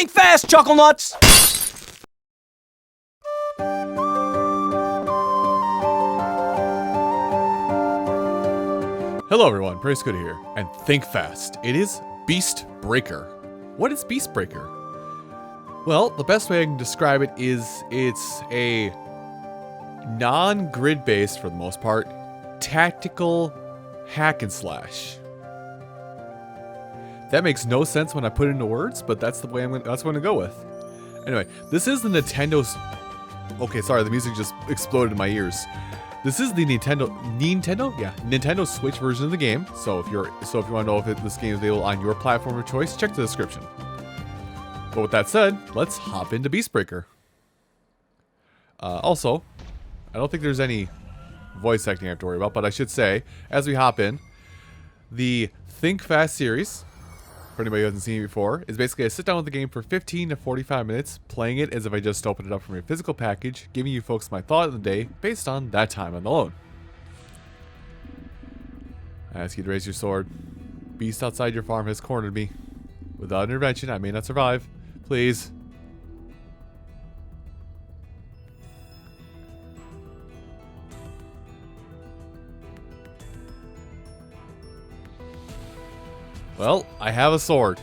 Think fast, Chuckle Nuts! Hello everyone, Praise Good here, and think fast. It is Beast Breaker. What is Beast Breaker? Well, the best way I can describe it is it's a non-grid based, for the most part, tactical hack and slash. That makes no sense when I put it into words, but that's the way that's what I'm gonna go with. Anyway, this is the Nintendo's. Okay, sorry, the music just exploded in my ears. This is the Nintendo Switch version of the game. So if you want to know if this game is available on your platform of choice, check the description. But with that said, let's hop into Beast Breaker. Also, I don't think there's any voice acting I have to worry about, but I should say, as we hop in, the Think Fast series, for anybody who hasn't seen it before, is basically I sit down with the game for 15 to 45 minutes, playing it as if I just opened it up from a physical package, giving you folks my thought of the day based on that time alone. I ask you to raise your sword. Beast outside your farm has cornered me. Without intervention, I may not survive. Please. Well, I have a sword.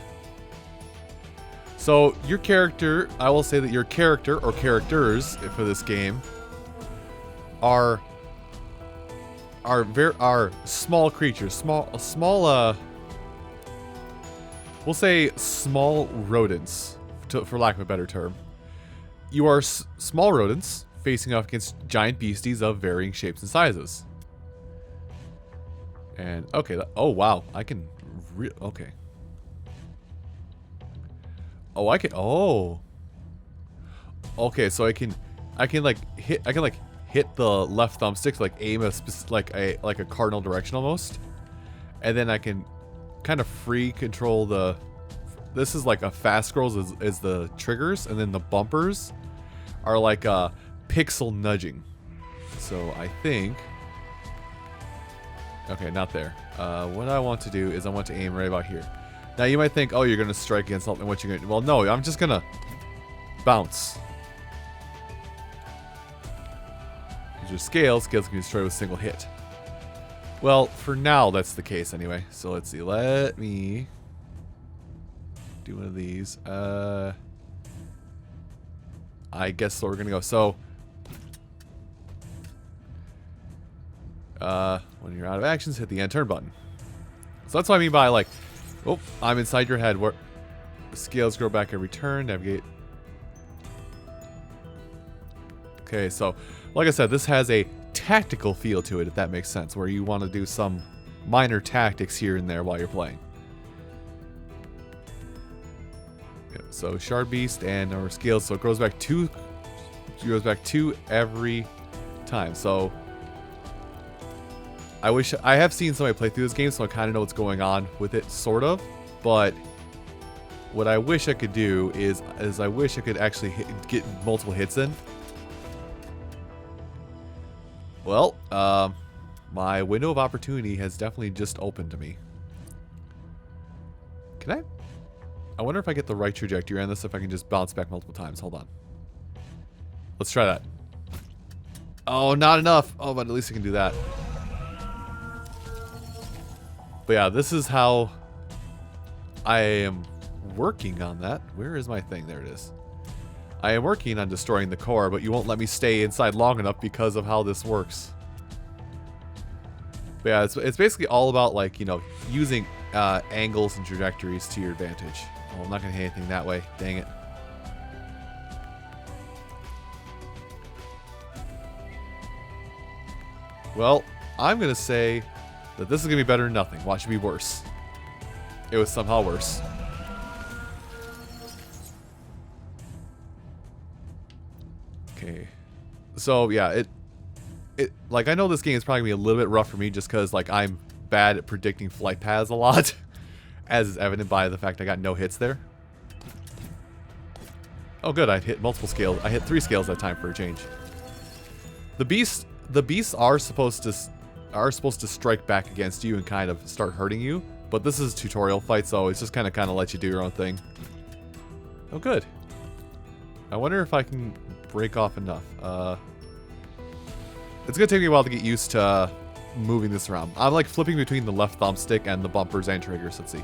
So, your character, I will say that your character, or characters for this game, are small creatures. We'll say small rodents, for lack of a better term. You are small rodents facing off against giant beasties of varying shapes and sizes. And, okay, oh wow, I can... Okay. Oh, I can. Oh. Okay, so I can like hit the left thumbstick, like aim like a cardinal direction almost, and then I can kind of free control the. This is like a fast scrolls is the triggers, and then the bumpers are like pixel nudging. So I think. Okay, not there. What I want to do is I want to aim right about here. Now you might think, oh, you're gonna strike against something. What you're gonna? Well, no, I'm just gonna bounce. Use your scales. Scales can be destroyed with a single hit. Well, for now that's the case anyway. So let's see. Let me do one of these. I guess so. We're gonna go. So. When you're out of actions, hit the end turn button. So that's what I mean by like, oh, I'm inside your head. Where the scales grow back every turn. Navigate. Okay, so like I said, this has a tactical feel to it, if that makes sense, where you want to do some minor tactics here and there while you're playing. Yeah, so Shard Beast and our scales, so it goes back two every time. So I have seen somebody play through this game, so I kind of know what's going on with it, sort of. But what I wish I could do is I wish I could actually get multiple hits in. Well, my window of opportunity has definitely just opened to me. Can I wonder if I get the right trajectory on this, if I can just bounce back multiple times. Hold on. Let's try that. Oh, not enough. Oh, but at least I can do that. But yeah, this is how I am working on that. Where is my thing? There it is. I am working on destroying the core, but you won't let me stay inside long enough because of how this works. But yeah, it's basically all about, like, you know, using angles and trajectories to your advantage. Oh, I'm not going to hit anything that way. Dang it. Well, I'm going to say that this is going to be better than nothing. Watch it be worse. It was somehow worse. Okay. So, yeah, like, I know this game is probably going to be a little bit rough for me just because, like, I'm bad at predicting flight paths a lot. As is evident by the fact I got no hits there. Oh, good. I hit multiple scales. I hit 3 scales that time for a change. The beasts are supposed to strike back against you and kind of start hurting you, but this is a tutorial fight, so it's just kind of let you do your own thing. Oh, good. I wonder if I can break off enough. It's gonna take me a while to get used to moving this around. I'm like flipping between the left thumbstick and the bumpers and triggers. Let's see.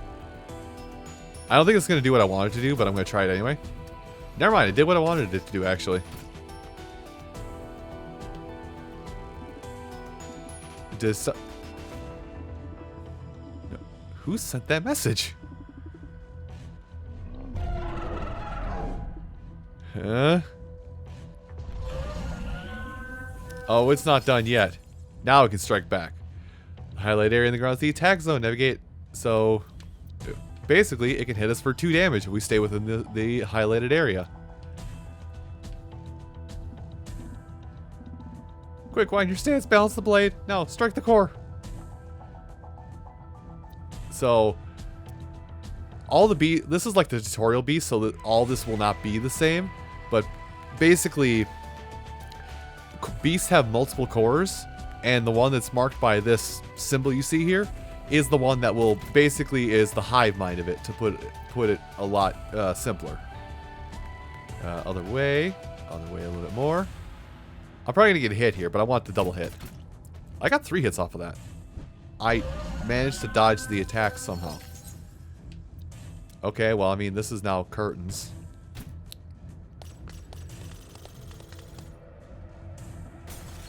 I don't think it's gonna do what I wanted to do, but I'm gonna try it anyway. Never mind, it did what I wanted it to do, actually. No. Who sent that message? Huh? Oh, it's not done yet. Now it can strike back. Highlight area in the ground is the attack zone. Navigate. So, basically, it can hit us for 2 damage if we stay within the highlighted area. Quick, wind your stance, balance the blade. No, strike the core. So, this is like the tutorial beast, so that all this will not be the same. But basically, beasts have multiple cores, and the one that's marked by this symbol you see here is the one that will basically is the hive mind of it, to put it a lot simpler. Other way a little bit more. I'm probably gonna get hit here, but I want the double hit. I got 3 hits off of that. I managed to dodge the attack somehow. Okay, well, I mean, this is now curtains.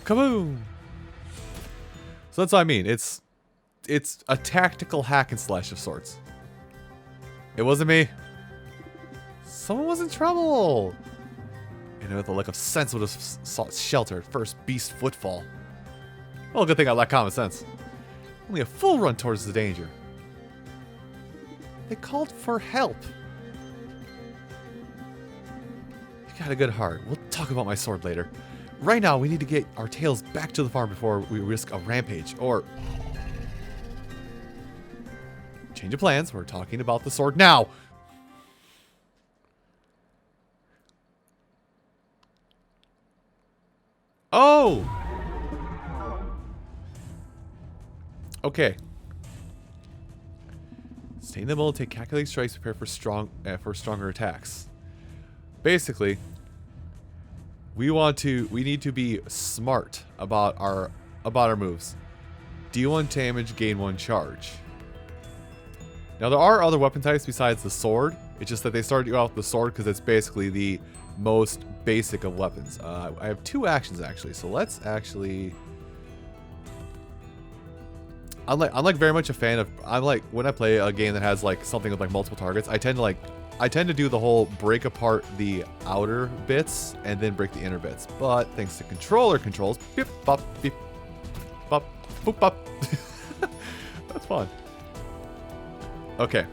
Kaboom! So that's what I mean. It's a tactical hack and slash of sorts. It wasn't me. Someone was in trouble. And with a lack of sense would have sought shelter at first beast footfall. Well, good thing I lack common sense. Only a full run towards the danger. They called for help. You got a good heart. We'll talk about my sword later. Right now, we need to get our tails back to the farm before we risk a rampage, or... Change of plans. We're talking about the sword now. Oh! Okay. Stay in the middle, take calculated strikes, prepare for stronger attacks. Basically, we need to be smart about our moves. Deal 1 damage, gain 1 charge. Now there are other weapon types besides the sword. It's just that they started you out with the sword because it's basically the most basic of weapons. I have 2 actions actually, so let's actually. I'm like very much a fan of. I'm like when I play a game that has like something with like multiple targets, I tend to do the whole break apart the outer bits and then break the inner bits. But thanks to controller controls, beep bop beep bop boop bop. That's fun. Okay,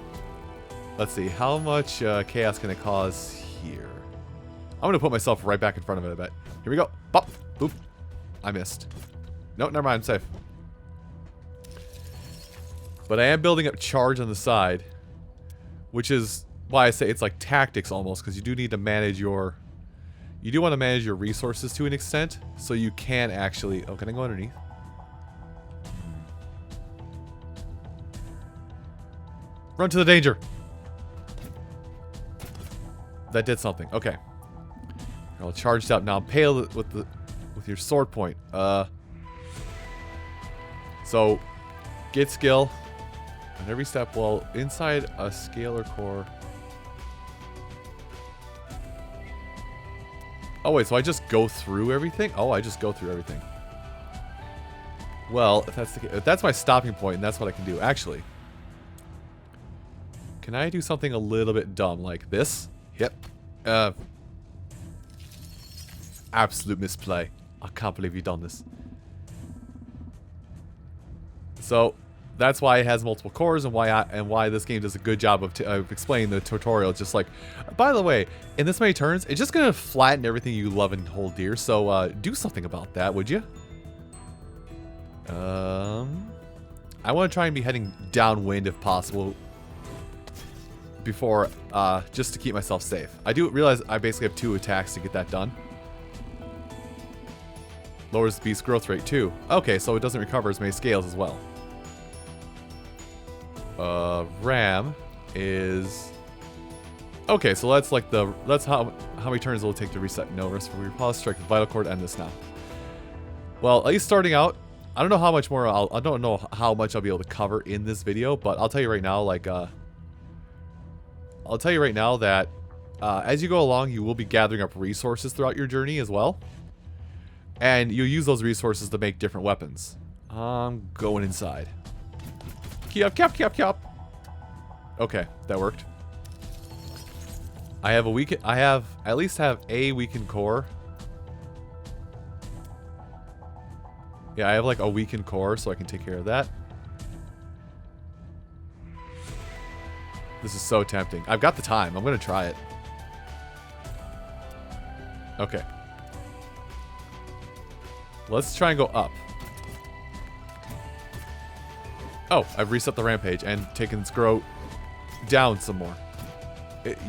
let's see how much chaos can it cause here. I'm gonna put myself right back in front of it. I bet. Here we go. Bop boop. I missed. No, never mind. I'm safe. But I am building up charge on the side, which is why I say it's like tactics almost, because you do need to manage your... You do want to manage your resources to an extent, so you can actually... Oh, can I go underneath? Run to the danger! That did something. Okay. You're all charged up. Now impale it with your sword point. So, get skill. On every step, while inside a scalar core. Oh wait, so I just go through everything? Oh, I just go through everything. Well, if that's my stopping point, and that's what I can do. Actually, can I do something a little bit dumb like this? Yep. Absolute misplay. I can't believe you've done this. So. That's why it has multiple cores, and why this game does a good job of explaining the tutorial. Just like, by the way, in this many turns, it's just gonna flatten everything you love and hold dear. So do something about that, would you? I want to try and be heading downwind if possible, before just to keep myself safe. I do realize I basically have 2 attacks to get that done. Lowers the beast's growth rate too. Okay, so it doesn't recover as many scales as well. Ram is Okay, so that's like that's how many turns it will take to reset. No rest for pause, strike the vital cord, end this now. Well, at least starting out, I don't know how much more I don't know how much I'll be able to cover in this video, but I'll tell you right now, like I'll tell you right now that as you go along, you will be gathering up resources throughout your journey as well, and you'll use those resources to make different weapons. I'm going inside. Cap. Okay, that worked. I at least have a weakened core. Yeah, I have like a weakened core, so I can take care of that. This is so tempting. I've got the time. I'm gonna try it. Okay. Let's try and go up. Oh, I've reset the rampage and taken its grow down some more.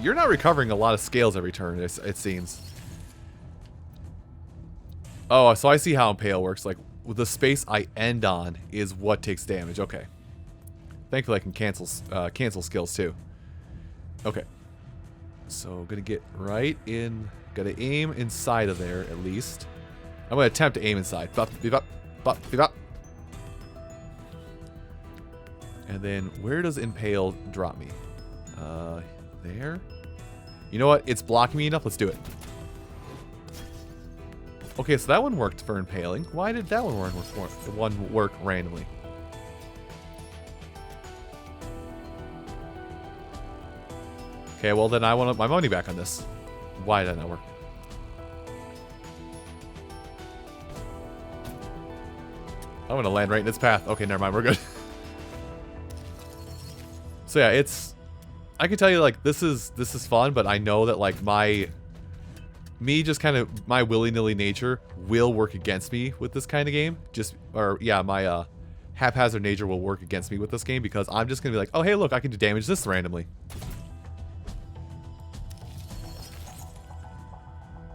You're not recovering a lot of scales every turn, it seems. Oh, so I see how Impale works. Like, the space I end on is what takes damage. Okay. Thankfully, I can cancel skills, too. Okay. So, gonna get right in. Gotta aim inside of there, at least. I'm gonna attempt to aim inside. And then, where does Impale drop me? There? You know what? It's blocking me enough. Let's do it. Okay, so that one worked for impaling. Why did that one work randomly? Okay, well then I want my money back on this. Why did that not work? I'm gonna land right in its path. Okay, never mind. We're good. So yeah, I can tell you, like, this is fun, but I know that, like, my willy-nilly nature will work against me with this kind of game. My haphazard nature will work against me with this game because I'm just gonna be like, oh, hey, look, I can do damage this randomly.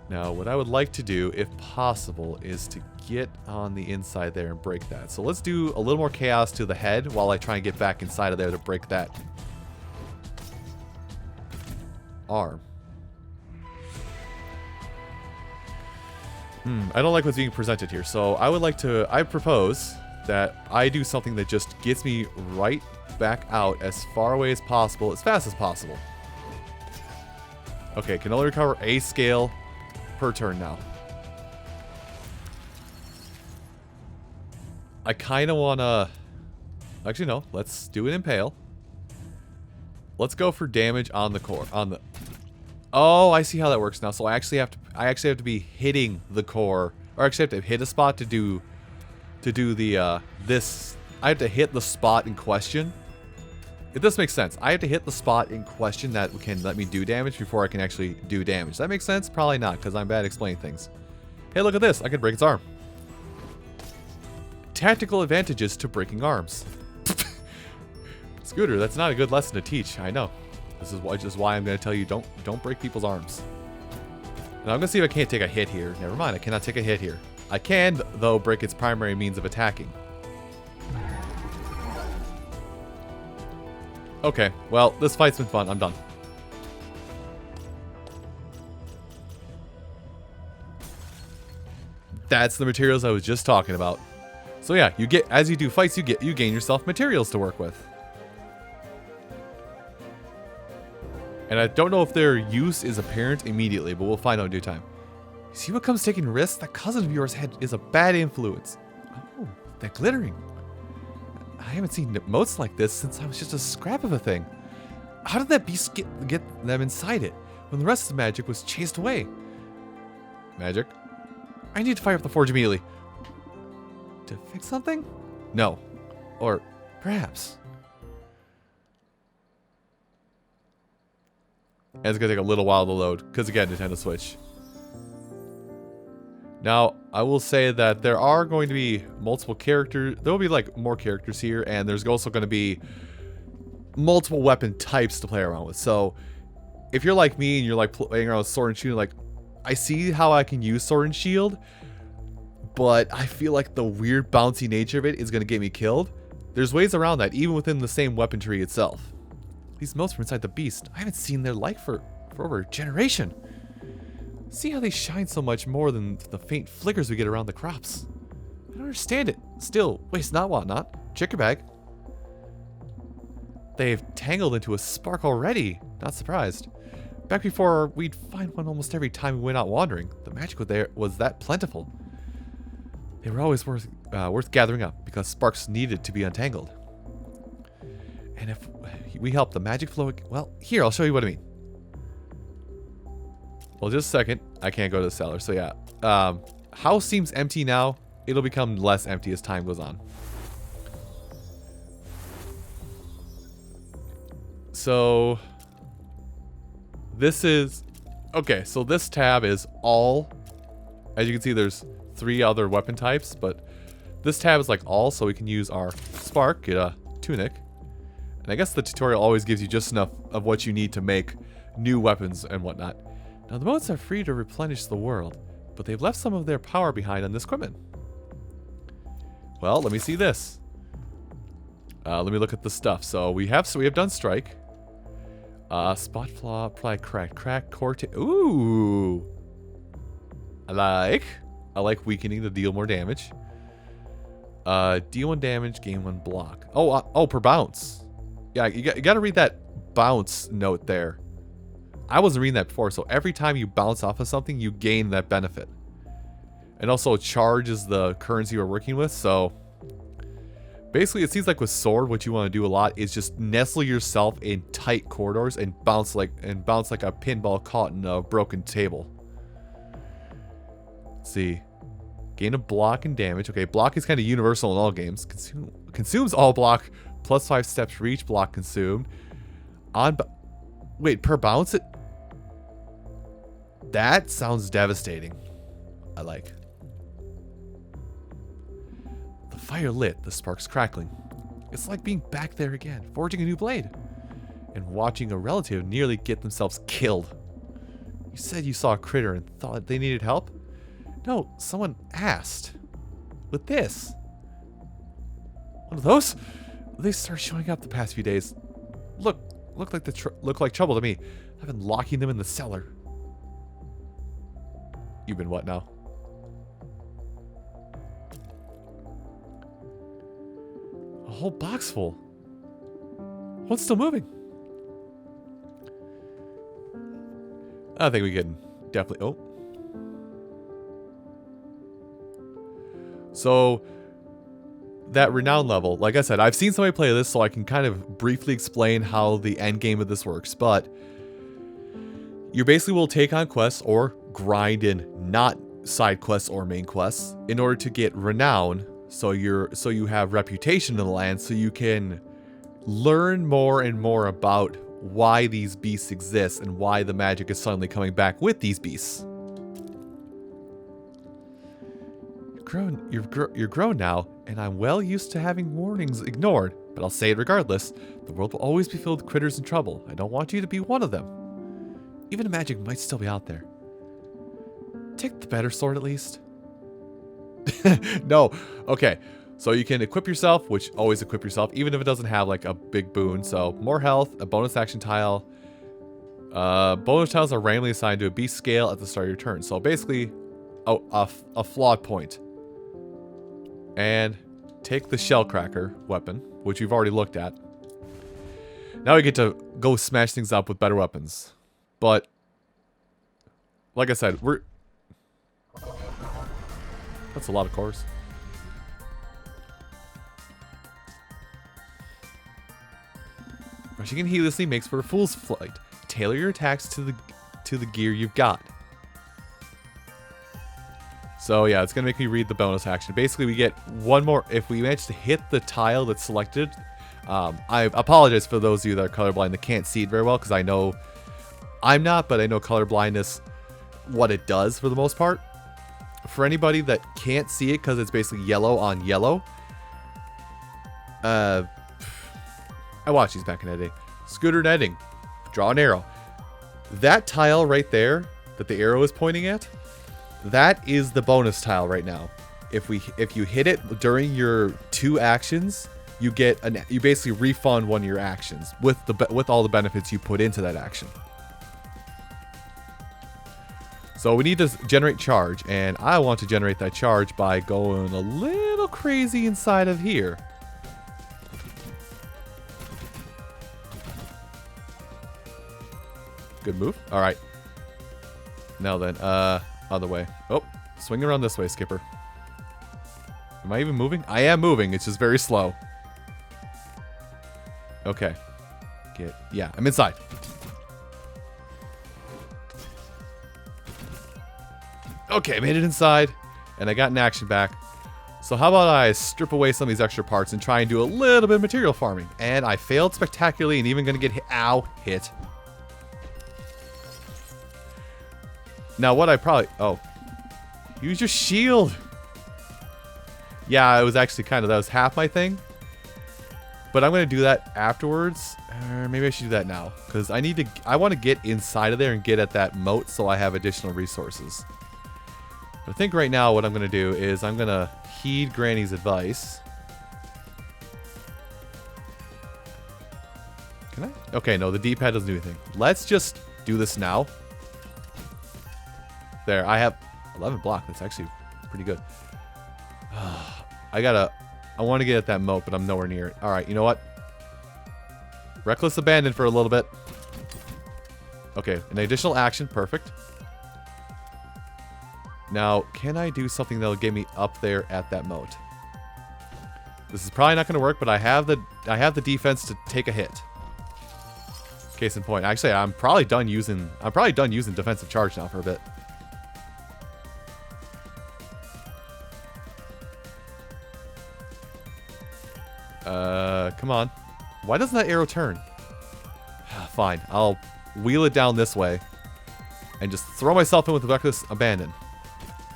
Now, what I would like to do, if possible, is to get on the inside there and break that. So let's do a little more chaos to the head while I try and get back inside of there to break that arm. I don't like what's being presented here, so I propose that I do something that just gets me right back out as far away as possible, as fast as possible. Okay, can only recover a scale per turn now. I kind of want to... Actually, no. Let's do an impale. Let's go for damage on the core. Oh, I see how that works now. So I actually have to be hitting the core, or actually have to hit a spot to do the this. I have to hit the spot in question. If this makes sense, I have to hit the spot in question that can let me do damage before I can actually do damage. Does that make sense? Probably not, because I'm bad at explaining things. Hey, look at this. I can break its arm. Tactical advantages to breaking arms. Scooter, that's not a good lesson to teach. I know. This is why I'm going to tell you don't break people's arms. Now I'm going to see if I can't take a hit here. Never mind, I cannot take a hit here. I can, though, break its primary means of attacking. Okay, well, this fight's been fun. I'm done. That's the materials I was just talking about. So yeah, as you do fights, you gain yourself materials to work with. And I don't know if their use is apparent immediately, but we'll find out in due time. See what comes taking risks? That cousin of yours is a bad influence. Oh, that glittering. I haven't seen motes like this since I was just a scrap of a thing. How did that beast get them inside it when the rest of the magic was chased away? Magic? I need to fire up the forge immediately. To fix something? No. Or perhaps. And it's going to take a little while to load, because again, Nintendo Switch. Now, I will say that there are going to be multiple characters. There will be, like, more characters here, and there's also going to be multiple weapon types to play around with. So, if you're like me and you're, like, playing around with Sword and Shield, like, I see how I can use Sword and Shield, but I feel like the weird bouncy nature of it is going to get me killed. There's ways around that, even within the same weapon tree itself. These motes from inside the beast, I haven't seen their like for for over a generation. See how they shine so much more than the faint flickers we get around the crops. I don't understand it. Still, waste not, want not. Check your bag. They've tangled into a spark already. Not surprised. Back before, we'd find one almost every time we went out wandering. The magic was that plentiful. They were always worth gathering up because sparks needed to be untangled. And if we help the magic flow, well, here, I'll show you what I mean. Well, just a second. I can't go to the cellar, so yeah. House seems empty now. It'll become less empty as time goes on. So this is okay, so this tab is all, as you can see, there's 3 other weapon types, but this tab is like all, so we can use our spark, get a tunic, and I guess the tutorial always gives you just enough of what you need to make new weapons and whatnot. Now the motes are free to replenish the world, but they've left some of their power behind on this equipment. Well, let me see this. Let me look at the stuff. So we have done strike. Spot flaw, apply crack, core ooh. I like weakening to deal more damage. Deal 1 damage, gain 1 block. Oh, per bounce. Yeah, you got to read that bounce note there. I wasn't reading that before, so every time you bounce off of something, you gain that benefit. And also charge is the currency we're working with, so basically it seems like with sword, what you want to do a lot is just nestle yourself in tight corridors and bounce like a pinball caught in a broken table. Let's see. Gain a block and damage. Okay, block is kind of universal in all games. Consumes all block, plus 5 steps for each block consumed. Wait, per bounce it? That sounds devastating. I like. The fire lit, the sparks crackling. It's like being back there again, forging a new blade. And watching a relative nearly get themselves killed. You said you saw a critter and thought they needed help? No, someone asked. With this. One of those? They started showing up the past few days. Look like trouble to me. I've been locking them in the cellar. You've been what now? A whole box full. What's still moving? I think we can definitely... Oh. So, that renown level, like I said, I've seen somebody play this, so I can kind of briefly explain how the end game of this works, but you basically will take on quests or grind in not side quests or main quests in order to get renown, so you have reputation in the land, so you can learn more and more about why these beasts exist and why the magic is suddenly coming back with these beasts. You're grown now, and I'm well used to having warnings ignored, but I'll say it regardless. The world will always be filled with critters in trouble. I don't want you to be one of them. Even magic might still be out there. Take the better sword at least. No. Okay. So you can equip yourself, which always equip yourself, even if it doesn't have like a big boon. So more health, a bonus action tile. Bonus tiles are randomly assigned to a beast scale at the start of your turn. So basically, a flawed point. And take the shellcracker weapon, which we've already looked at. Now we get to go smash things up with better weapons. But, like I said, that's a lot of cores. Rushing in heedlessly makes for a fool's flight. Tailor your attacks to the gear you've got. So yeah, it's going to make me read the bonus action. Basically, we get one more. If we manage to hit the tile that's selected, I apologize for those of you that are colorblind that can't see it very well, because I know I'm not, but I know colorblindness, what it does for the most part. For anybody that can't see it because it's basically yellow on yellow, I watched these back in the day. Scooter netting, draw an arrow. That tile right there that the arrow is pointing at, that is the bonus tile right now. If you hit it during your 2 actions, you basically refund one of your actions with all the benefits you put into that action. So we need to generate charge, and I want to generate that charge by going a little crazy inside of here. Good move. All right. Now then, other way. Oh, swing around this way, Skipper. Am I even moving? I am moving. It's just very slow. Okay. Yeah, I'm inside. Okay, made it inside, and I got an action back. So how about I strip away some of these extra parts and try and do a little bit of material farming. And I failed spectacularly and even gonna get hit. Ow, hit. Now what I probably... Oh. Use your shield. Yeah, it was actually kind of... That was half my thing. But I'm going to do that afterwards. Or maybe I should do that now. Because I need to... I want to get inside of there and get at that moat so I have additional resources. But I think right now what I'm going to do is I'm going to heed Granny's advice. Can I? Okay, no, the D-pad doesn't do anything. Let's just do this now. There, I have 11 block. That's actually pretty good. I want to get at that moat, but I'm nowhere near it. All right, you know what? Reckless abandon for a little bit. Okay, an additional action. Perfect. Now, can I do something that'll get me up there at that moat? This is probably not going to work, but I have the defense to take a hit. Case in point. Actually, I'm probably done using defensive charge now for a bit. Come on. Why doesn't that arrow turn? Fine. I'll wheel it down this way and just throw myself in with reckless abandon.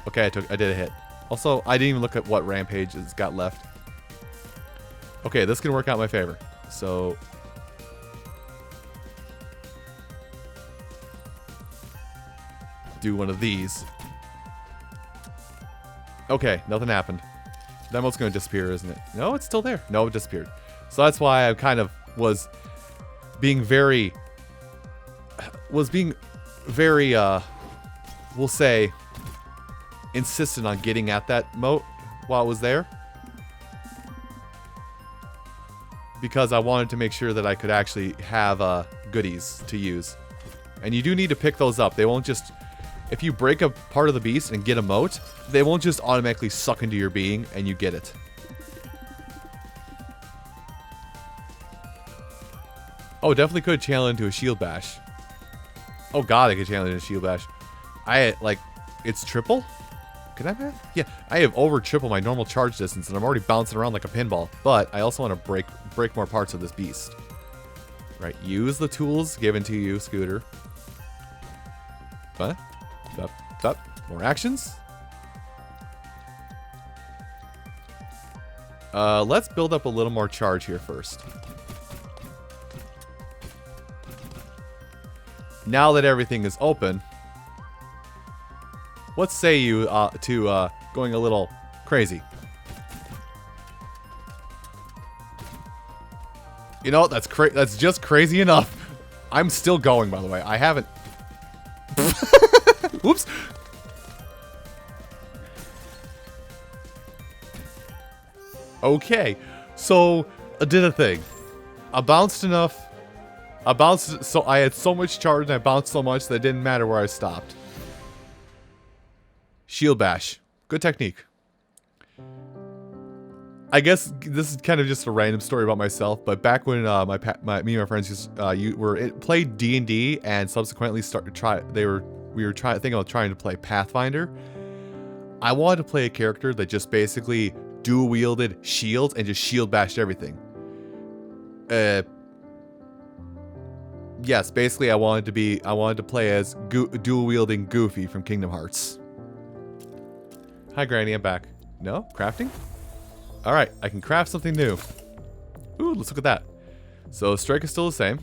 Okay, I did a hit. Also, I didn't even look at what rampage has got left. Okay, this can work out in my favor. So do one of these. Okay, nothing happened. That mote's going to disappear, isn't it? No, it's still there. No, it disappeared. So that's why I kind of was being very, we'll say, insistent on getting at that moat while it was there. Because I wanted to make sure that I could actually have goodies to use. And you do need to pick those up. They won't just... If you break a part of the beast and get a moat, they won't just automatically suck into your being and you get it. Oh, definitely could channel into a shield bash. Oh god, I could channel into a shield bash. It's triple? Can I have? Yeah, I have over triple my normal charge distance and I'm already bouncing around like a pinball. But I also want to break more parts of this beast. Right, use the tools given to you, Scooter. What? Up. More actions. Let's build up a little more charge here first. Now that everything is open, what say you to going a little crazy? You know, that's just crazy enough. I'm still going, by the way. I haven't... Whoops. Okay, so I did a thing. I bounced enough. So I had so much charge and I bounced so much that it didn't matter where I stopped. Shield bash. Good technique. I guess this is kind of just a random story about myself, but back when me and my friends played D&D and subsequently we were thinking about trying to play Pathfinder. I wanted to play a character that just basically dual wielded shields and just shield bashed everything. Yes, basically I wanted to play as dual wielding Goofy from Kingdom Hearts. Hi Granny, I'm back. No? Crafting? Alright, I can craft something new. Ooh, let's look at that. So strike is still the same.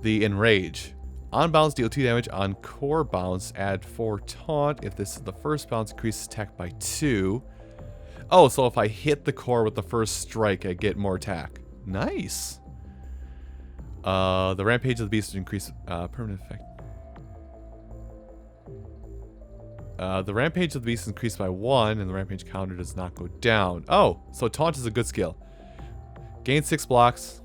The enrage. On bounce, deal 2 damage. On core bounce, add 4 taunt. If this is the first bounce, increases attack by 2. Oh, so if I hit the core with the first strike, I get more attack. Nice. The rampage of the beast would increase permanent effect. The rampage of the beast is increased by 1, and the rampage counter does not go down. Oh, so taunt is a good skill. Gain 6 blocks.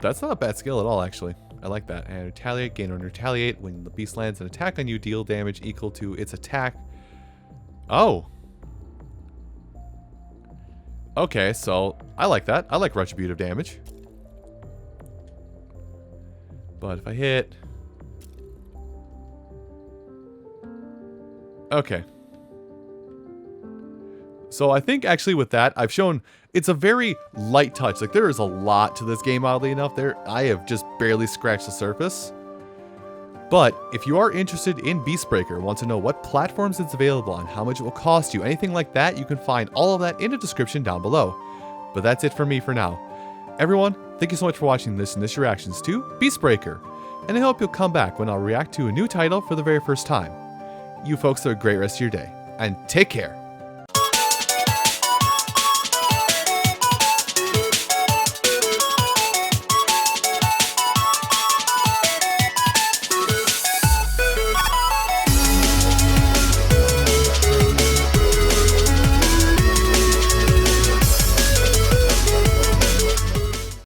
That's not a bad skill at all, actually. I like that. And retaliate, gain 1 retaliate. When the beast lands an attack on you, deal damage equal to its attack. Oh. Okay, so I like that. I like retributive damage. But if I hit... Okay. So I think actually with that, I've shown it's a very light touch. Like there is a lot to this game, oddly enough. I have just barely scratched the surface. But if you are interested in Beastbreaker, want to know what platforms it's available on, how much it will cost you, anything like that, you can find all of that in the description down below. But that's it for me for now. Everyone, thank you so much for watching this and this reactions to Beastbreaker. And I hope you'll come back when I'll react to a new title for the very first time. You folks have a great rest of your day, and take care.